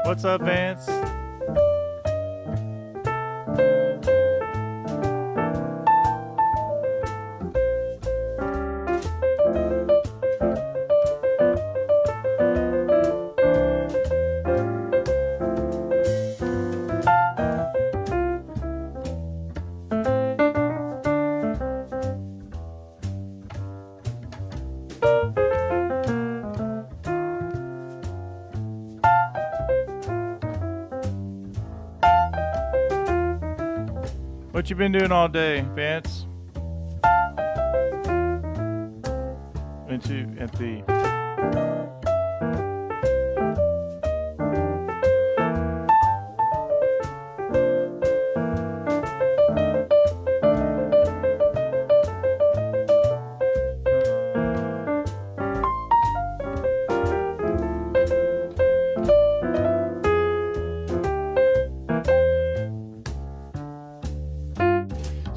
What's up, Vance? What you been doing all day, Vance? At the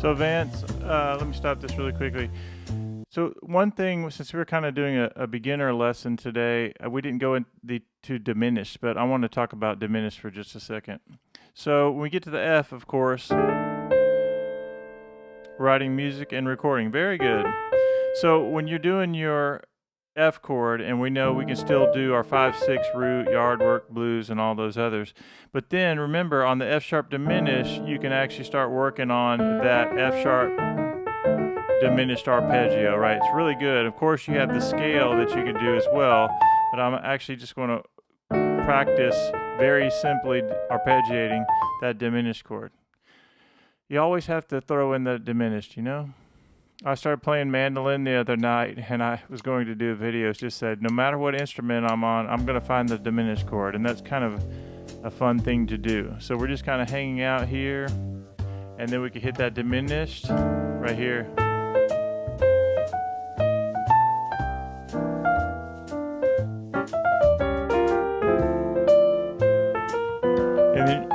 So Vance, let me stop this really quickly. So one thing, since we were kind of doing a beginner lesson today, we didn't go into diminished, but I want to talk about diminished for just a second. So when we get to the F, of course, writing music and recording. Very good. So when you're doing your F chord, and we know we can still do our 5/6 root, yard work, blues, and all those others. But then remember, on the F sharp diminished, you can actually start working on that F sharp diminished arpeggio, right? It's really good. Of course, you have the scale that you can do as well, but I'm actually just going to practice very simply arpeggiating that diminished chord. You always have to throw in the diminished, you know? I started playing mandolin the other night, and I was going to do a video. It just said, no matter what instrument I'm on, I'm going to find the diminished chord, and that's kind of a fun thing to do. So we're just kind of hanging out here, and then we can hit that diminished right here.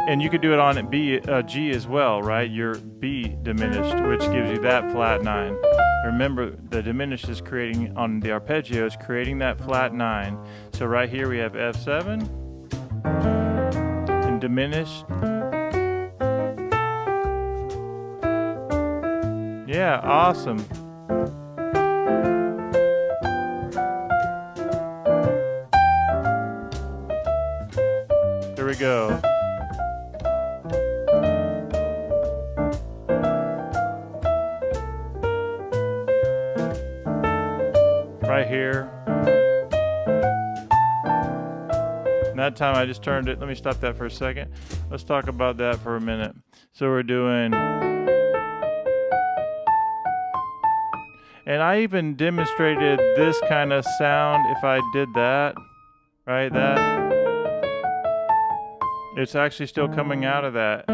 And you could do it on G as well, right? Your B diminished, which gives you that flat 9. Remember, the diminished is creating, on the arpeggio, is creating that flat 9. So right here we have F7 and diminished. Yeah, awesome. Here we go. Right here. And that time I just turned it. Let me stop that for a second. Let's talk about that for a minute. So we're doing, and I even demonstrated this kind of sound if I did that, right? That. It's actually still coming out of that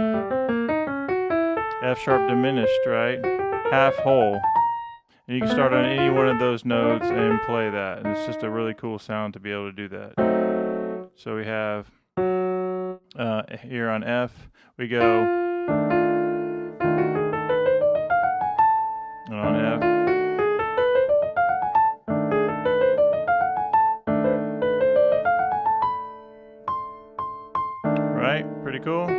F sharp diminished, right? Half whole. And you can start on any one of those notes and play that. And it's just a really cool sound to be able to do that. So we have here on F, we go, and on F. Right? Pretty cool.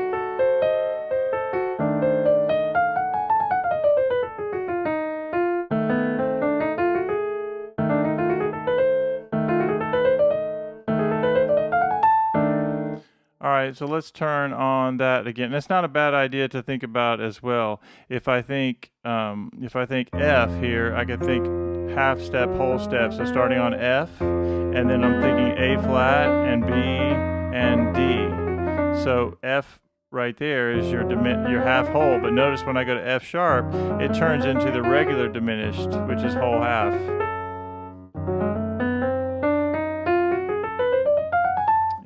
All right, so let's turn on that again. That's not a bad idea to think about as well. If I think F here, I could think half step, whole step. So starting on F, and then I'm thinking A flat and B and D. So F right there is your half whole, but notice when I go to F sharp, it turns into the regular diminished, which is whole half.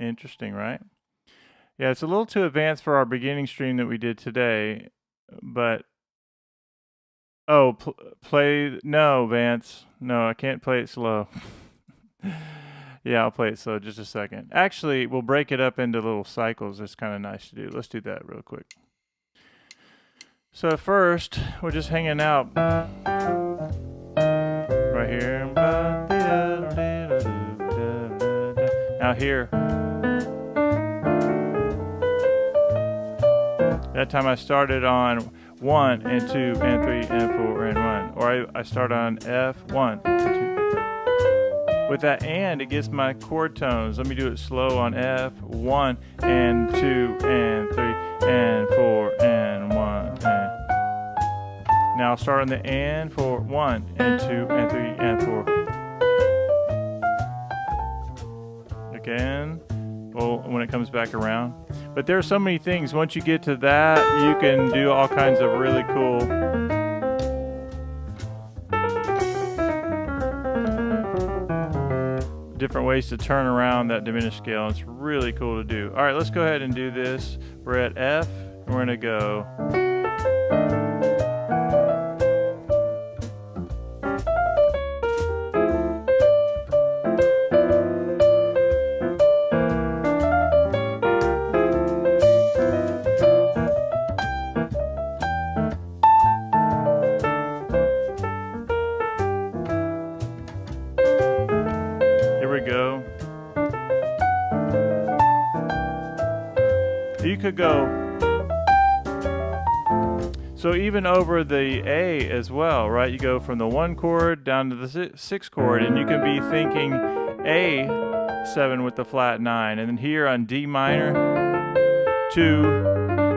Interesting, right? Yeah, it's a little too advanced for our beginning stream that we did today, but oh, no, Vance. No, I can't play it slow. Yeah, I'll play it slow just a second. Actually, we'll break it up into little cycles. It's kind of nice to do. Let's do that real quick. So first, we're just hanging out right here. Now here. That time I started on 1 and 2 and 3 and 4 and 1. Or I start on F, 1 and 2. With that and, it gets my chord tones. Let me do it slow on F, 1 and 2 and 3 and 4 and 1. And. Now I'll start on the and for 1 and 2 and 3 and 4. Again, well, when it comes back around. But there are so many things. Once you get to that, you can do all kinds of really cool different ways to turn around that diminished scale. It's really cool to do. All right, let's go ahead and do this. We're at F, and we're gonna go. You could go, so even over the A as well, right? You go from the 1 chord down to the 6 chord, and you can be thinking A7 with the flat 9, and then here on D minor to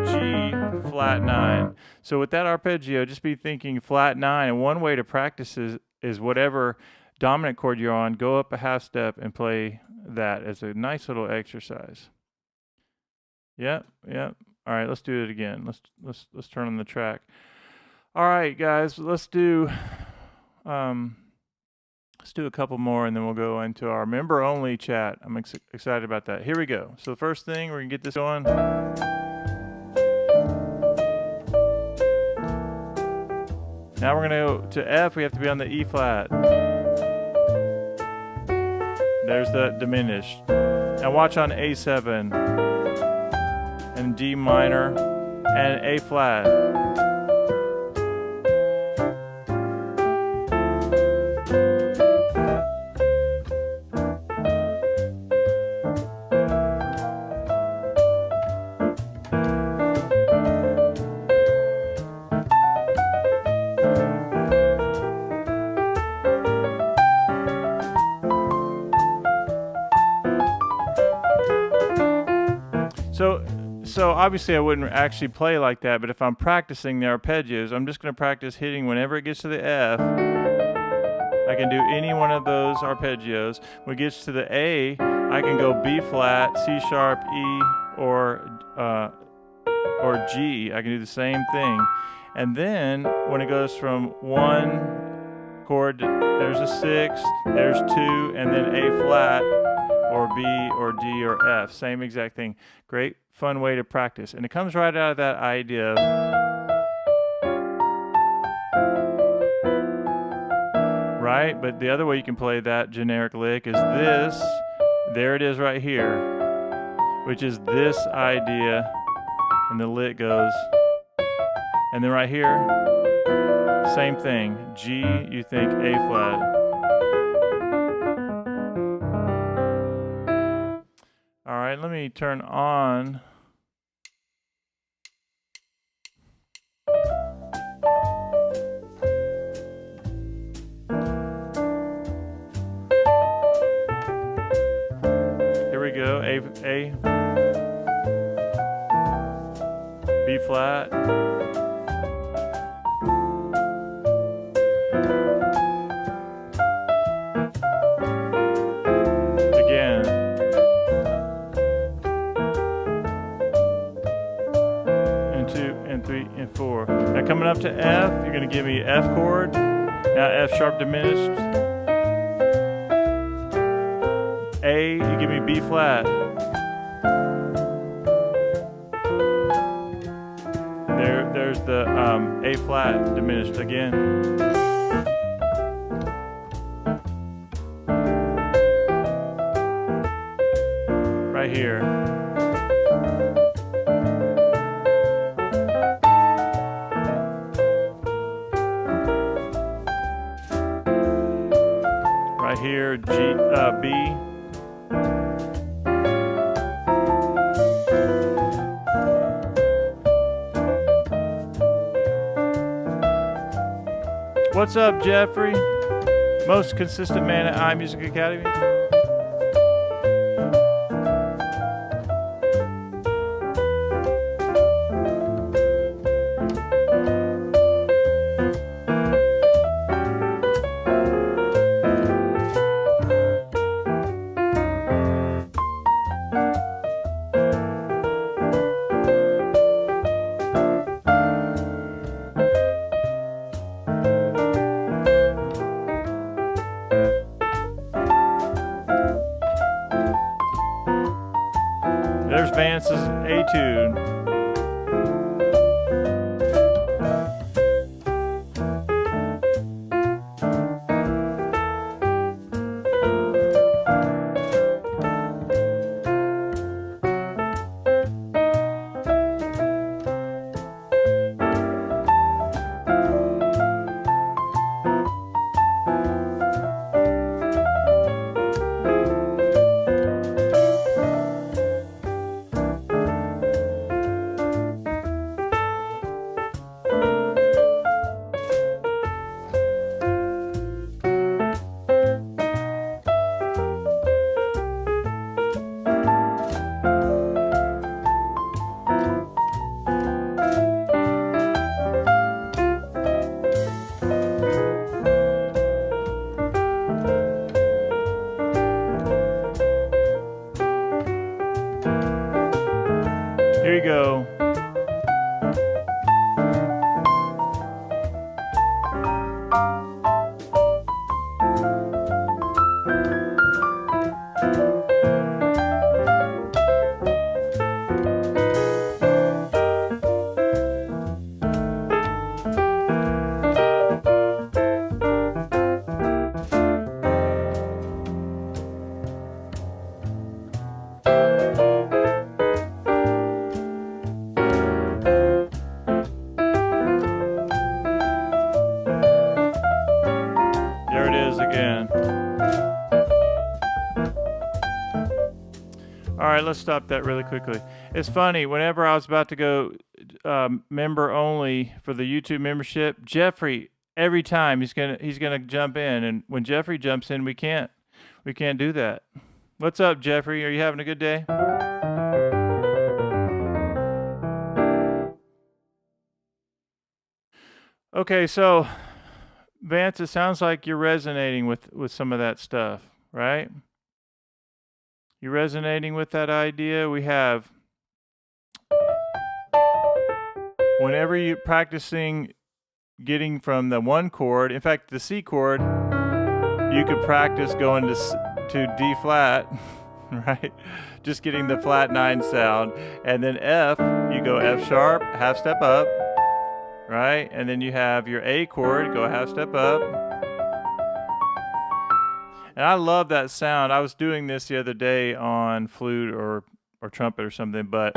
G flat 9. So with that arpeggio, just be thinking flat 9, and one way to practice is whatever dominant chord you're on, go up a half step and play that as a nice little exercise. Yep. All right, let's do it again. Let's turn on the track. All right, guys, let's do a couple more, and then we'll go into our member-only chat. I'm excited about that. Here we go. So the first thing, we're gonna get this going. Now we're gonna go to F. We have to be on the E flat. There's the diminished. Now watch on A7. And D minor, and A flat. So obviously I wouldn't actually play like that, but if I'm practicing the arpeggios, I'm just going to practice hitting whenever it gets to the F. I can do any one of those arpeggios. When it gets to the A, I can go B flat, C sharp, E, or G. I can do the same thing. And then when it goes from 1 chord, there's a 6, there's 2, and then A flat, or B, or D, or F. Same exact thing. Great, fun way to practice. And it comes right out of that idea of right? But the other way you can play that generic lick is this. There it is right here, which is this idea. And the lick goes. And then right here, same thing. G, you think A flat. All right, let me turn on. Here we go, A, B flat. jump to F, you're going to give me F chord. Now F sharp diminished. A, you give me B flat. There's the A flat diminished again. Right here. Right here, G, B. What's up, Jeffrey? Most consistent man at iMusicAcademy. There's Vance's etude. Here you go. Again. All right, let's stop that really quickly. It's funny, whenever I was about to go member only for the YouTube membership, Jeffrey, every time he's gonna jump in, and when Jeffrey jumps in, we can't do that. What's up, Jeffrey? Are you having a good day? Okay, so Vance, it sounds like you're resonating with some of that stuff, right? You're resonating with that idea. We have, whenever you're practicing getting from the one chord, in fact, the C chord, you could practice going to D flat, right? Just getting the flat 9 sound. And then F, you go F sharp, half step up, right? And then you have your A chord, go a half step up. And I love that sound. I was doing this the other day on flute or trumpet or something, but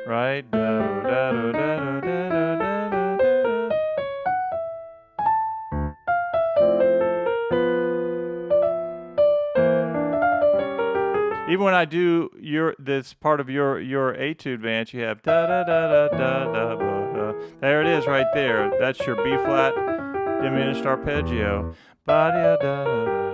right? Even when I do this part of your etude, Vance, you have da da da da da da da. There it is, right there. That's your B flat diminished arpeggio. Ba da da da da.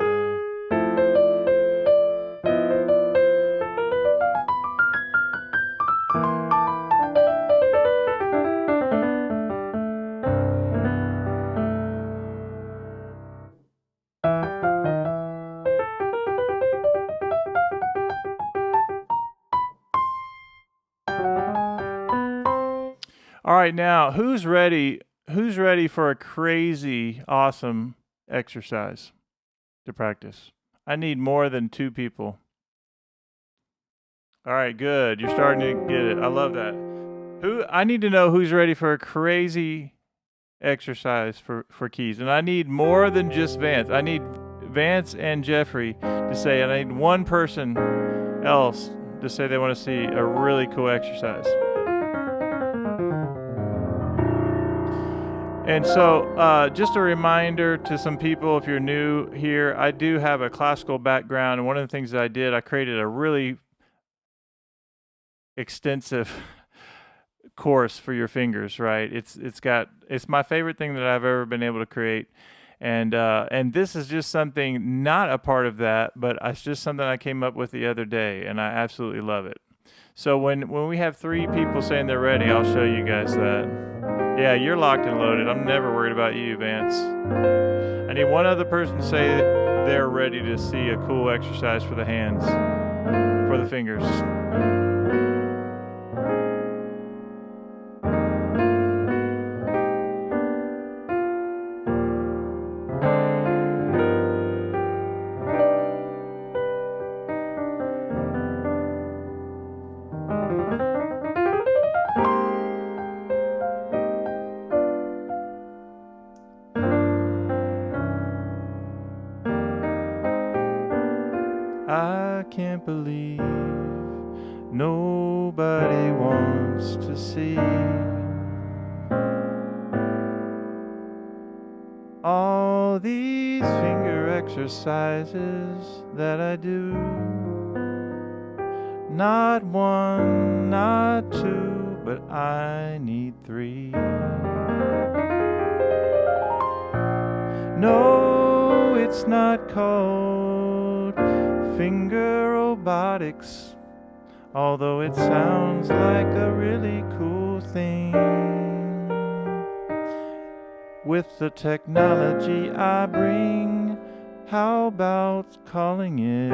All right, now who's ready? Who's ready for a crazy, awesome exercise to practice? I need more than 2 people. All right, good. You're starting to get it. I love that. I need to know who's ready for a crazy exercise for keys. And I need more than just Vance. I need Vance and Jeffrey to say, and I need one person else to say they want to see a really cool exercise. And so just a reminder to some people, if you're new here, I do have a classical background. And one of the things that I did, I created a really extensive course for your fingers, right? It's my favorite thing that I've ever been able to create. And this is just something not a part of that, but it's just something I came up with the other day, and I absolutely love it. So when we have 3 people saying they're ready, I'll show you guys that. Yeah, you're locked and loaded. I'm never worried about you, Vance. I need one other person to say they're ready to see a cool exercise for the hands, for the fingers. I can't believe nobody wants to see all these finger exercises that I do. Not 1, not 2, but I need 3. No, it's not called finger robotics, although it sounds like a really cool thing. With the technology I bring, how about calling it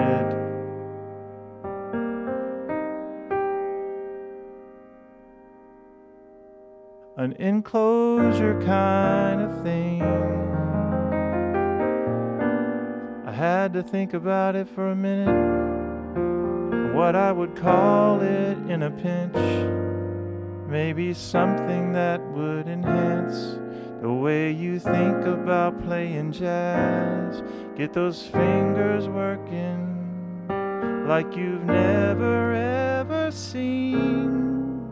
an enclosure kind of thing? I had to think about it for a minute, what I would call it in a pinch. Maybe something that would enhance the way you think about playing jazz. Get those fingers working like you've never ever seen.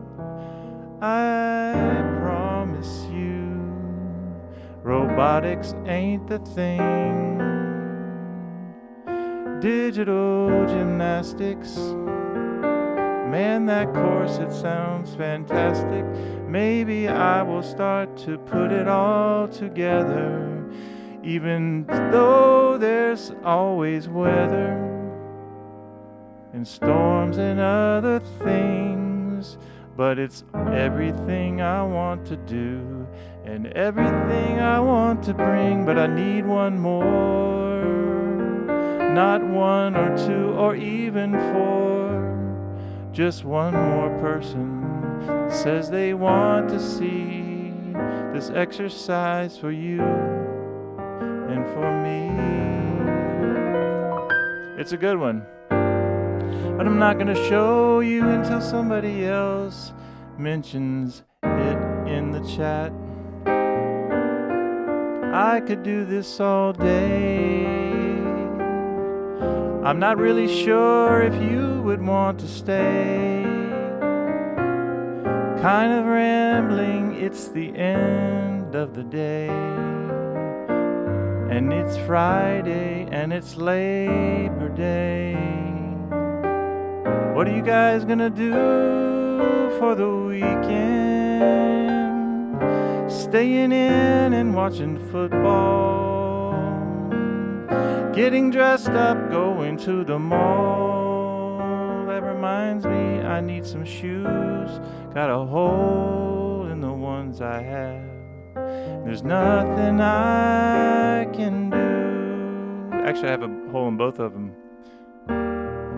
I promise you, robotics ain't the thing. Digital gymnastics, man, that course, it sounds fantastic. Maybe I will start to put it all together, even though there's always weather and storms and other things. But it's everything I want to do and everything I want to bring. But I need one more, not 1 or 2 or even 4. Just one more person says they want to see this exercise for you and for me. It's a good one, but I'm not gonna show you until somebody else mentions it in the chat. I could do this all day. I'm not really sure if you would want to stay. Kind of rambling, it's the end of the day. And it's Friday and it's Labor Day. What are you guys gonna do for the weekend? Staying in and watching football, getting dressed up, going to the mall. That reminds me, I need some shoes. Got a hole in the ones I have. There's nothing I can do. Actually, I have a hole in both of them.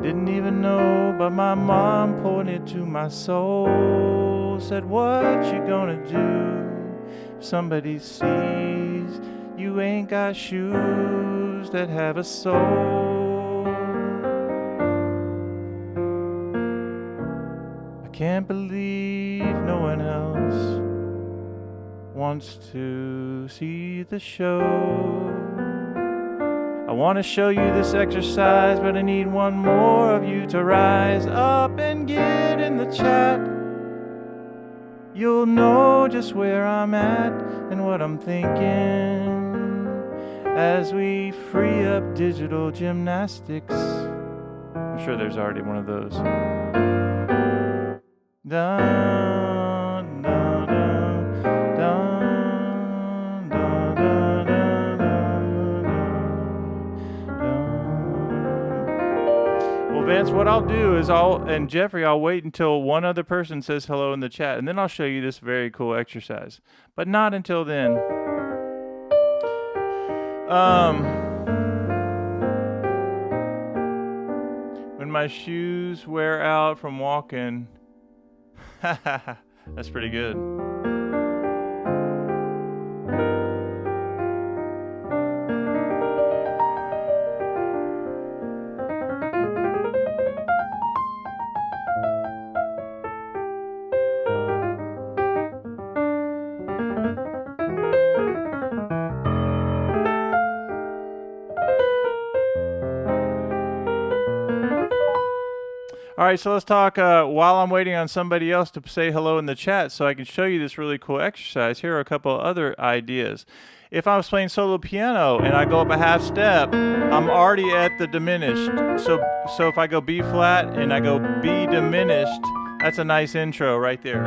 Didn't even know, but my mom pointed to my soles. said, what you gonna do if somebody sees you ain't got shoes that have a soul? I can't believe no one else wants to see the show. I want to show you this exercise, but I need one more of you to rise up and get in the chat. You'll know just where I'm at and what I'm thinking as we free up digital gymnastics. I'm sure there's already one of those. Dun, dun, dun, dun, dun, dun, dun, dun. Well, Vance, what I'll do is and Jeffrey, I'll wait until one other person says hello in the chat, and then I'll show you this very cool exercise. But not until then. When my shoes wear out from walking, that's pretty good. All right, so let's talk while I'm waiting on somebody else to say hello in the chat so I can show you this really cool exercise. Here are a couple other ideas. If I was playing solo piano and I go up a half step, I'm already at the diminished. So if I go B flat and I go B diminished, that's a nice intro right there.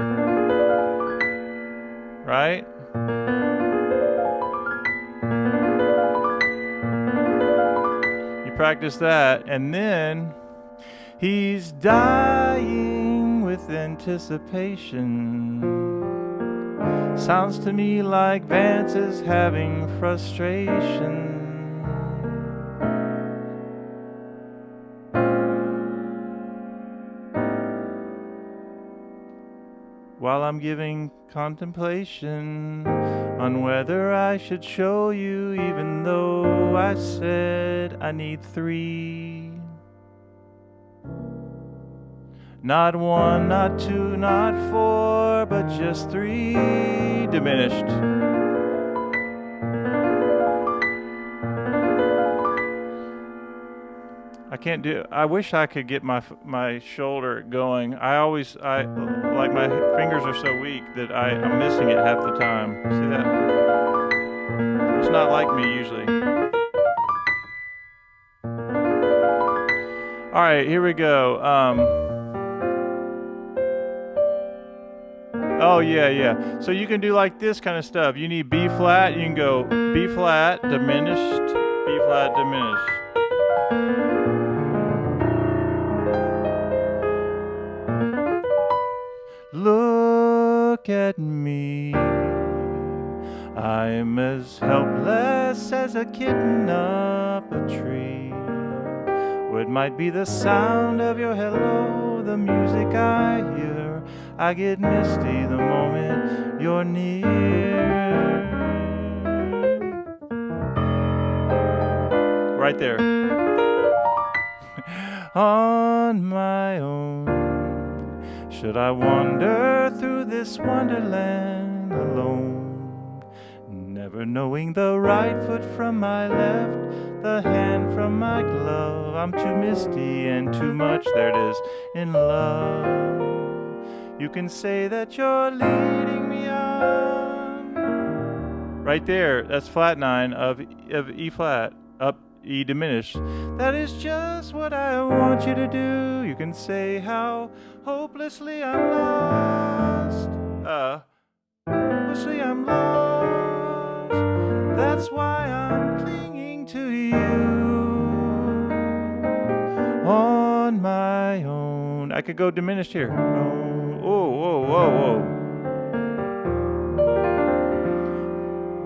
Right? You practice that, and then he's dying with anticipation. Sounds to me like Vance is having frustration. While I'm giving contemplation on whether I should show you, even though I said I need 3. Not 1, not 2, not 4, but just 3 diminished. I can't do. I wish I could get my shoulder going. I like my fingers are so weak that I'm missing it half the time. See that? It's not like me usually. All right, here we go. Oh, yeah. So you can do like this kind of stuff. You need B flat. You can go B flat, diminished, B flat, diminished. Look at me. I'm as helpless as a kitten up a tree. It might be the sound of your hello, the music I hear. I get misty the moment you're near. Right there. On my own, should I wander through this wonderland alone? Never knowing the right foot from my left, the hand from my glove. I'm too misty and too much, there it is, in love. You can say that you're leading me on. Right there, that's flat 9 of E flat, up E diminished. That is just what I want you to do. You can say how hopelessly I'm lost. Hopelessly I'm lost. That's why I'm clinging to you. On my own. I could go diminished here. Whoa.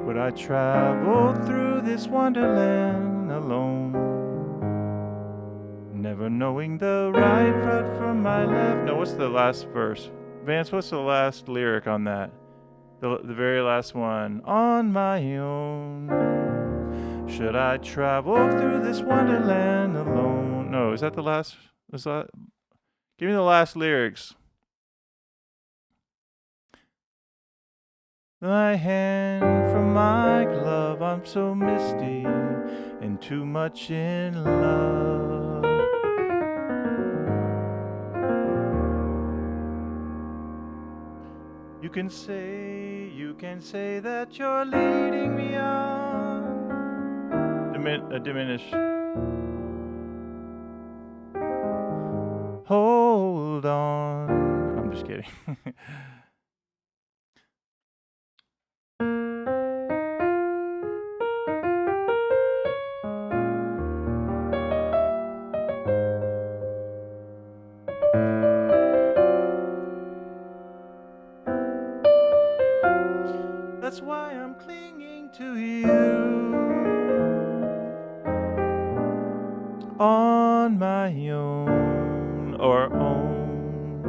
Would I travel through this wonderland alone? Never knowing the right foot from my left. No, what's the last verse? Vance, what's the last lyric on that? The very last one. On my own, should I travel through this wonderland alone? No, is that the last? Give me the last lyrics. My hand from my glove, I'm so misty and too much in love. You can say that you're leading me on. Diminish. Hold on. I'm just kidding. That's why I'm clinging to you. On my own or own,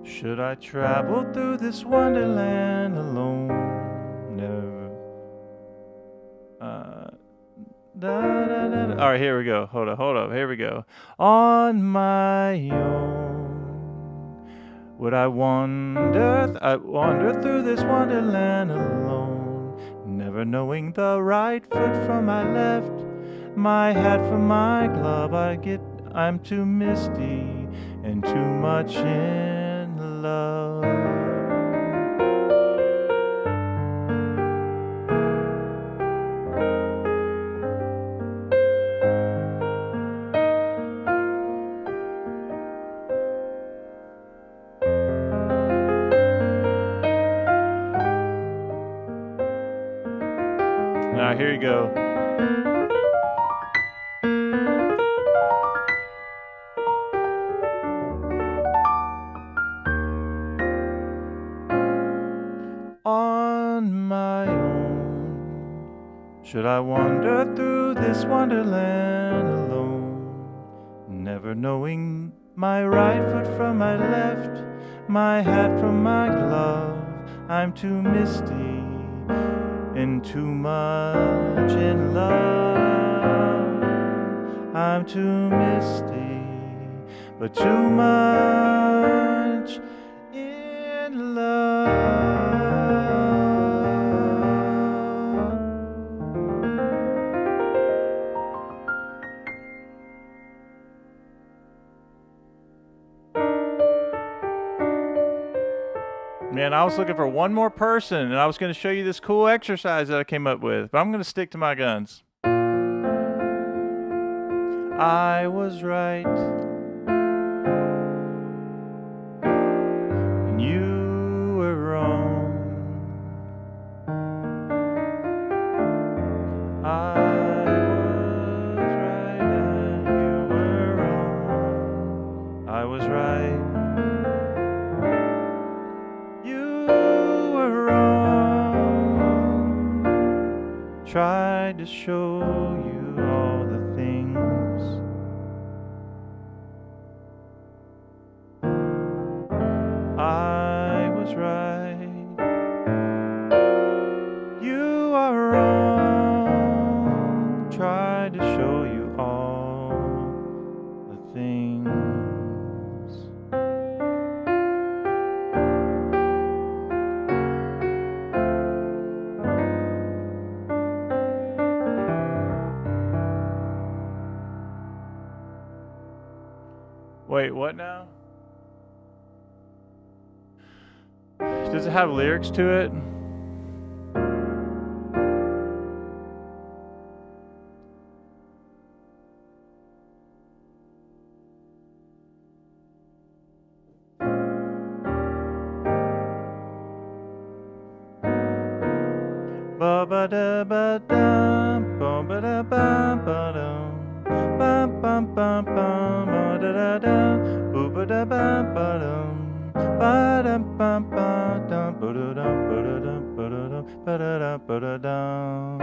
should I travel through this wonderland alone? Never. All right, here we go. Hold up. Here we go. On my own, would I wander through this wonderland alone, never knowing the right foot from my left, my hat from my glove. I'm too misty and too much in love. Now here you go. On my own, should I wander through this wonderland alone, never knowing my right foot from my left, my hat from my glove. I'm too misty and too much in love. I'm too misty, but too much in love. Man, I was looking for one more person, and I was going to show you this cool exercise that I came up with, but I'm going to stick to my guns. I was right, and you were wrong. I was right, and you were wrong. I was right. Tried to show you all the things I was right, you are wrong. Tried to show you all the things. Wait, what now? Does it have lyrics to it? Ba ba da ba dum, ba ba da ba ba dum. Bum bum bum bum ba da da da, boo ba da ba ba dum, ba dum bum ba dum, ba da dum ba da dum ba da dum ba da dum ba da dum,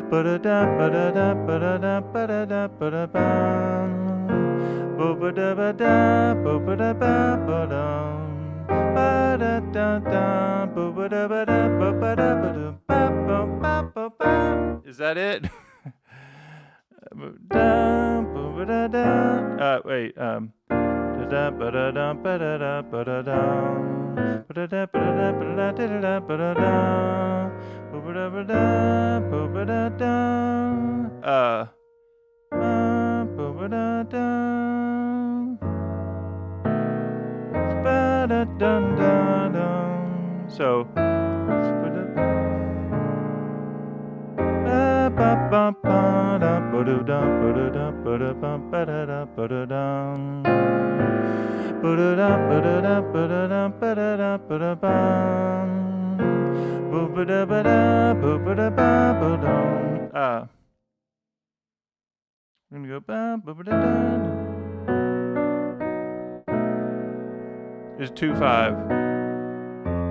ba da dum ba da dum ba da dum ba da dum ba da bum, Bo-ba-da-ba-da, bo-ba-da-ba-ba-dum. Ba-da-da-da, bo-ba-da-ba-da, bo-ba-da-ba-dum, ba-ba-ba-ba-ba. Is that it? Wait. Da ba da dum ba da da ba da dum ba da da ba da da ba da da da ba da da ba da ba da ba ba da da ba ba da da ba da dum da dum. So ba ba ba da ba da da ba da da ba da ba ba da da ba da dum. Ba-da-da, ba-da-da, ba-da-da, ba-da-da, ba-da-bum. Ba-ba-da-ba-da, ba-ba-da-ba-ba-dum. We're gonna go ba ba-ba-da-da. It's 2/5.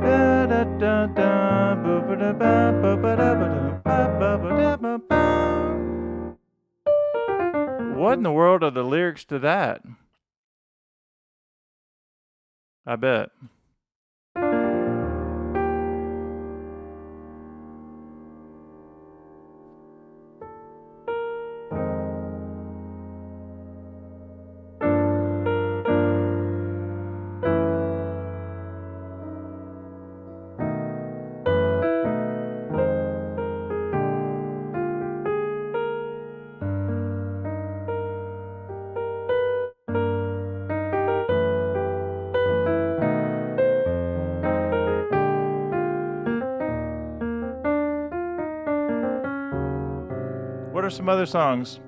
Da-da-da-da, ba-ba-da-ba, ba-ba-da-ba-da, ba-ba-da-ba-ba. What in the world are the lyrics to that? I bet. What are some other songs?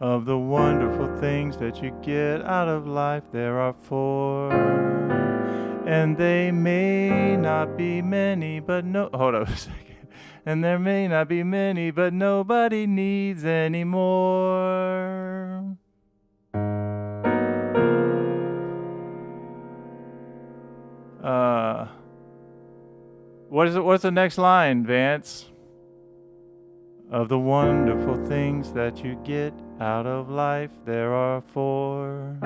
Of the wonderful things that you get out of life, there are 4. And they may not be many, but no. Hold up a second. And there may not be many, but nobody needs any more. What's the next line, Vance? Of the wonderful things that you get out of life, there are 4.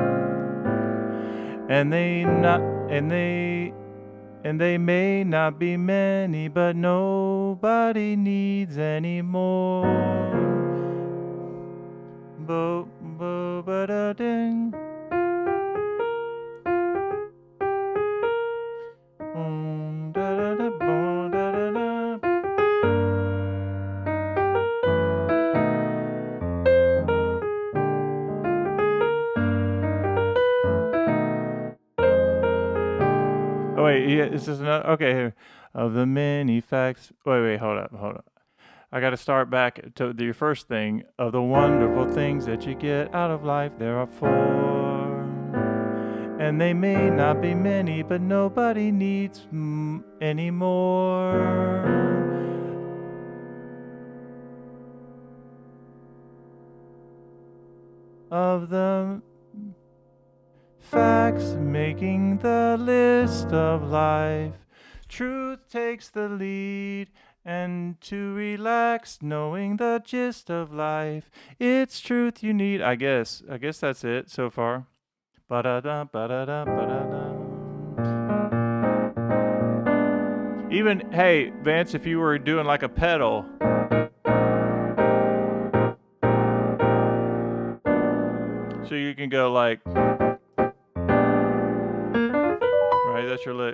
And they may not be many, but nobody needs any more. Bo bo ba da ding. Da da da bo da da da. Oh wait, yeah, is this another? Okay, here. Of the many facts. Wait, hold up. I got to start back to your first thing. Of the wonderful things that you get out of life, there are 4. And they may not be many, but nobody needs any more. Of the facts making the list of life, truth takes the lead, and to relax knowing the gist of life, it's truth you need. I guess that's it so far. Ba-da-da, ba-da-da, ba-da-da. Even, hey, Vance, if you were doing like a pedal. So you can go like, right, that's your lick.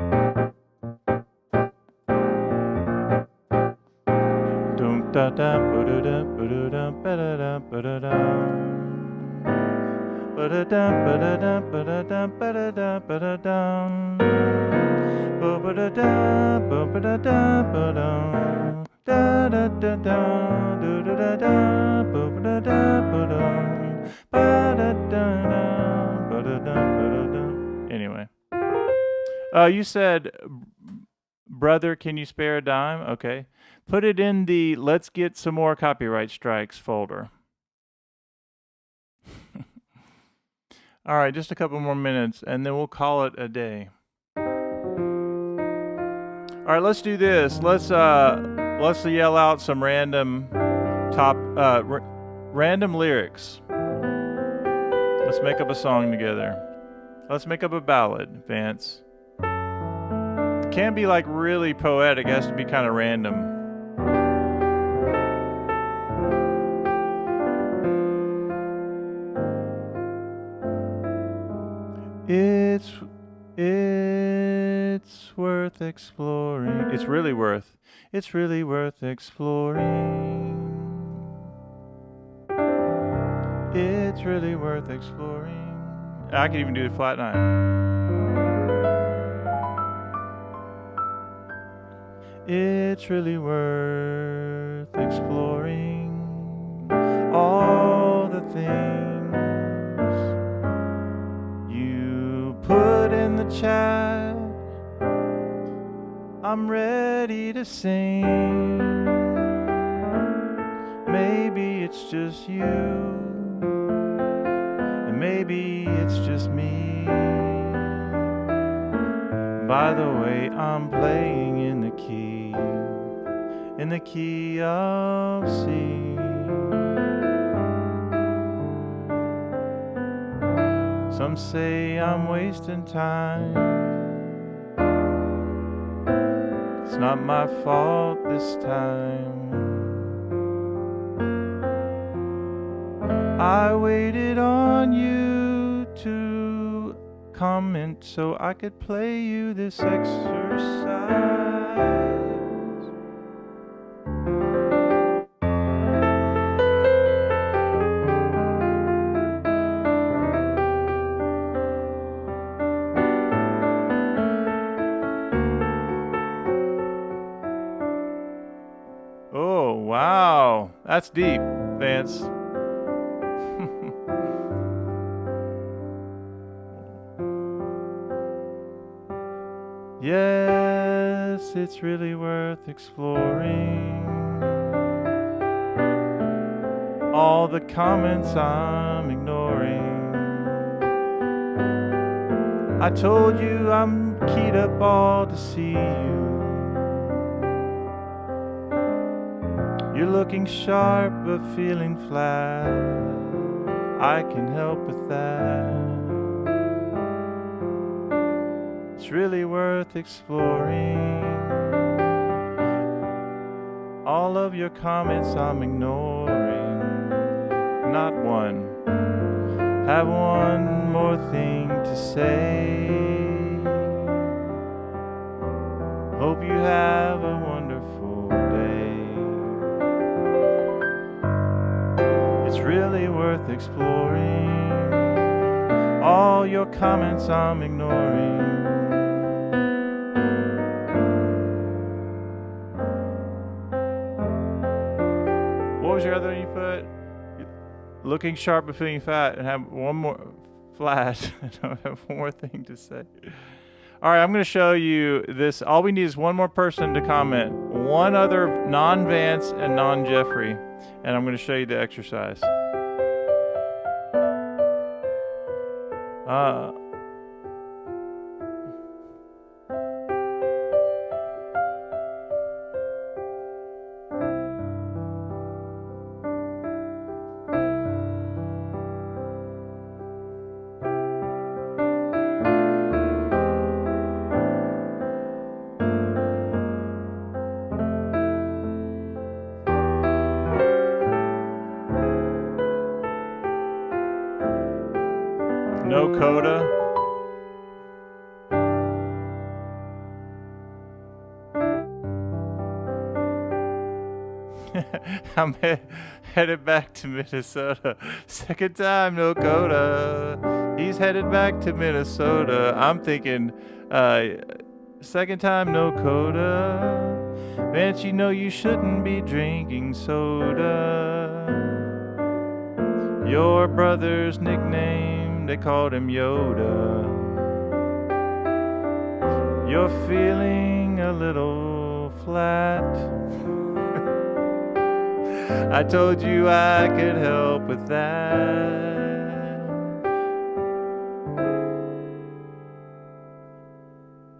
Dum da da ba da da ba da da ba da da ba da da. Ba da da ba da da ba da da ba da da ba da da. Ba ba da da ba ba da da ba da. Da da da da da da da da ba ba da da ba da. Ba da da da ba da da ba da da. Anyway. You said, brother, can you spare a dime? Okay. Put it in the let's get some more copyright strikes folder. All right, just a couple more minutes and then we'll call it a day. All right, let's do this. Let's yell out some random random lyrics. Let's make up a song together. Let's make up a ballad, Vance. It can't be like really poetic, it has to be kind of random. It's worth exploring. It's really worth exploring. It's really worth exploring. I could even do the flat nine. It's really worth exploring all the things you put in the chat. I'm ready to sing. Maybe it's just you, and maybe it's just me. By the way, I'm playing in the key of C. Some say I'm wasting time. It's not my fault this time. I waited on you to comment so I could play you this exercise. Oh, wow. That's deep, Vance. Yes, it's really worth exploring all the comments I'm ignoring. I told you I'm keyed up all to see you. You're looking sharp but feeling flat. I can help with that. It's really worth exploring all of your comments I'm ignoring. Not one. Have one more thing to say. Hope you have a wonderful day. It's really worth exploring all your comments I'm ignoring. What was your other one you put? Looking sharp but feeling fat, and have one more flat. I don't have one more thing to say. All right, I'm going to show you this. All we need is one more person to comment. One other non-Vance and non-Jeffrey. And I'm going to show you the exercise. no coda. I'm headed back to Minnesota. Second time, no coda. He's headed back to Minnesota. I'm thinking, second time, no coda. Vance, you know you shouldn't be drinking soda. Your brother's nickname, they called him Yoda. You're feeling a little flat. I told you I could help with that.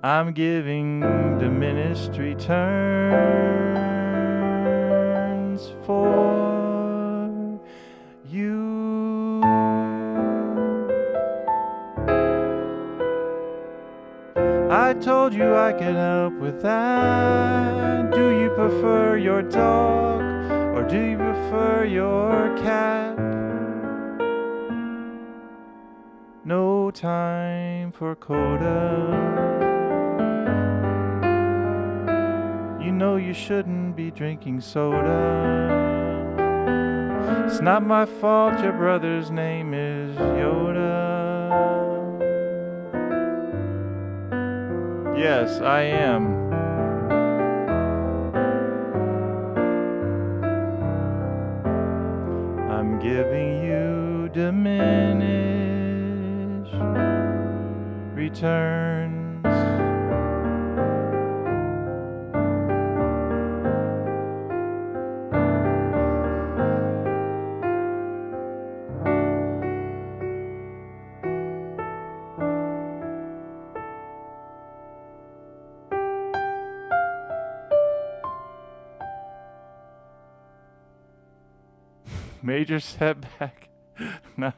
I'm giving diminished returns for you. I told you I could help with that. Do you prefer your dog? Or do you prefer your cat? No time for coda. You know you shouldn't be drinking soda. It's not my fault your brother's name is Yoda. Yes, I am. I'm giving you diminished returns. Major setback. No.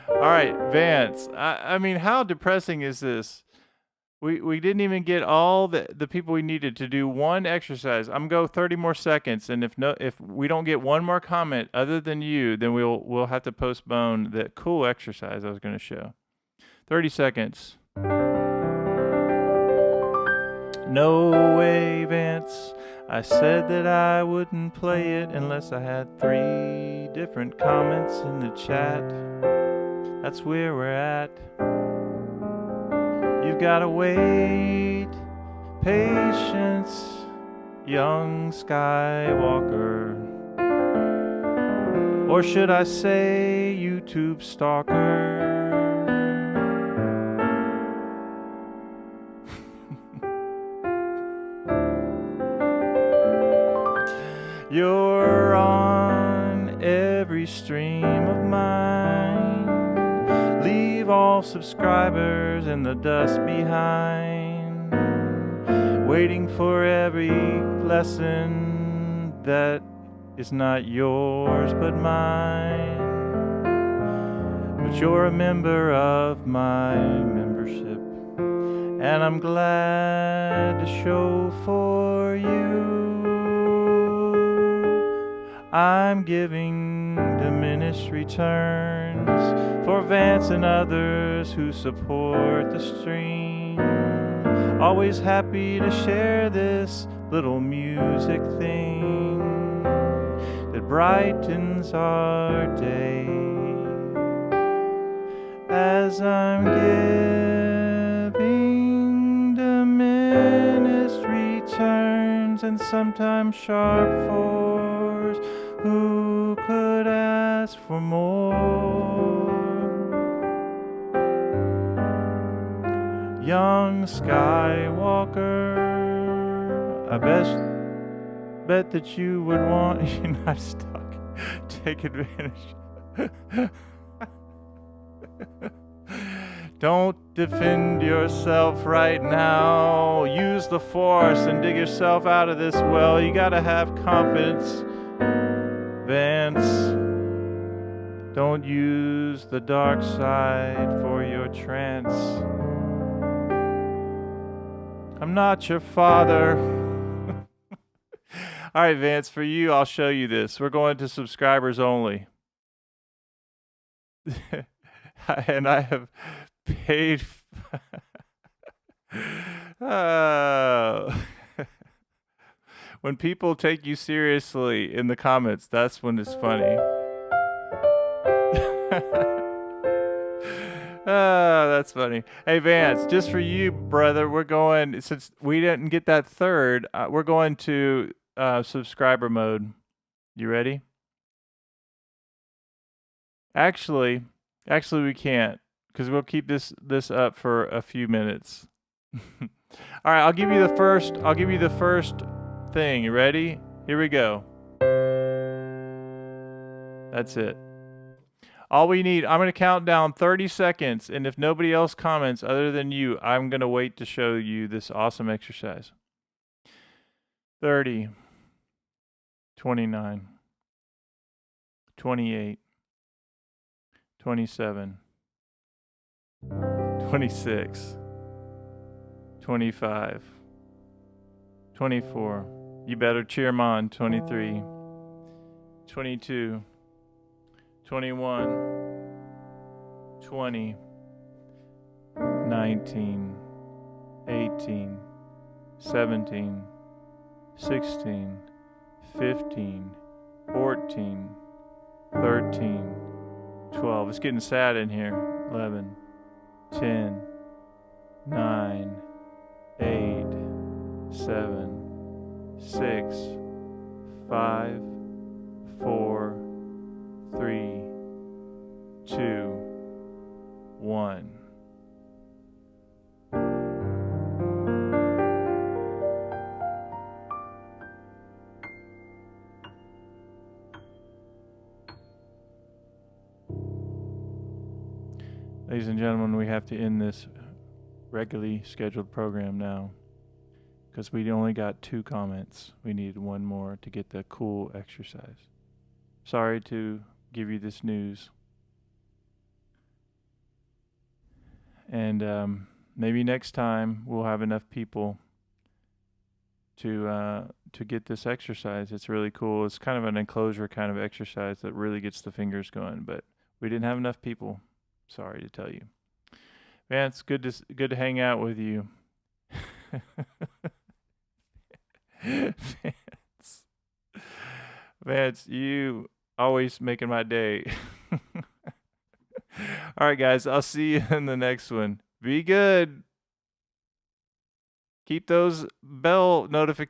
All right, Vance. I mean, how depressing is this? We didn't even get all the people we needed to do one exercise. I'm gonna go 30 more seconds, and if we don't get one more comment other than you, then we'll have to postpone the cool exercise I was gonna show. 30 seconds. No way, Vance. I said that I wouldn't play it unless I had 3 different comments in the chat. That's where we're at. You've gotta wait. Patience, young Skywalker. Or should I say YouTube stalker? You're on every stream of mine. Leave all subscribers in the dust behind. Waiting for every lesson that is not yours but mine. But you're a member of my membership, and I'm glad to show for you. I'm giving diminished returns for Vance and others who support the stream. Always happy to share this little music thing that brightens our day. As I'm giving diminished returns and sometimes sharp fours, who could ask for more? Young Skywalker, I bet that you would want. You're not stuck. Take advantage. Don't defend yourself right now. Use the force and dig yourself out of this well. You gotta have confidence, Vance. Don't use the dark side for your trance. I'm not your father. All right, Vance, for you, I'll show you this. We're going to subscribers only. and I have paid. Oh. When people take you seriously in the comments, that's when it's funny. Oh, that's funny. Hey, Vance, just for you, brother, we're going, since we didn't get that third, we're going to subscriber mode. You ready? Actually, we can't, because we'll keep this up for a few minutes. All right, I'll give you the first thing. You ready? Here we go. That's it. All we need, I'm going to count down 30 seconds, and if nobody else comments other than you, I'm going to wait to show you this awesome exercise. 30, 29, 28, 27, 26, 25, 24. You better cheer 'em on. 23, 22, 21, 20, 19, 18, 17, 16, 15, 14, 13, 12. It's getting sad in here. 11, 10, 9, 8, 7, 6, 5, 4, 3, 2, 1. Ladies and gentlemen, we have to end this regularly scheduled program now because we only got 2 comments. We needed 1 more to get the cool exercise. Sorry to give you this news. And maybe next time we'll have enough people to get this exercise. It's really cool. It's kind of an enclosure kind of exercise that really gets the fingers going, but we didn't have enough people. Sorry to tell you. Vance, good to hang out with you. Vance, you always making my day. All right, guys, I'll see you in the next one. Be good. Keep those bell notifications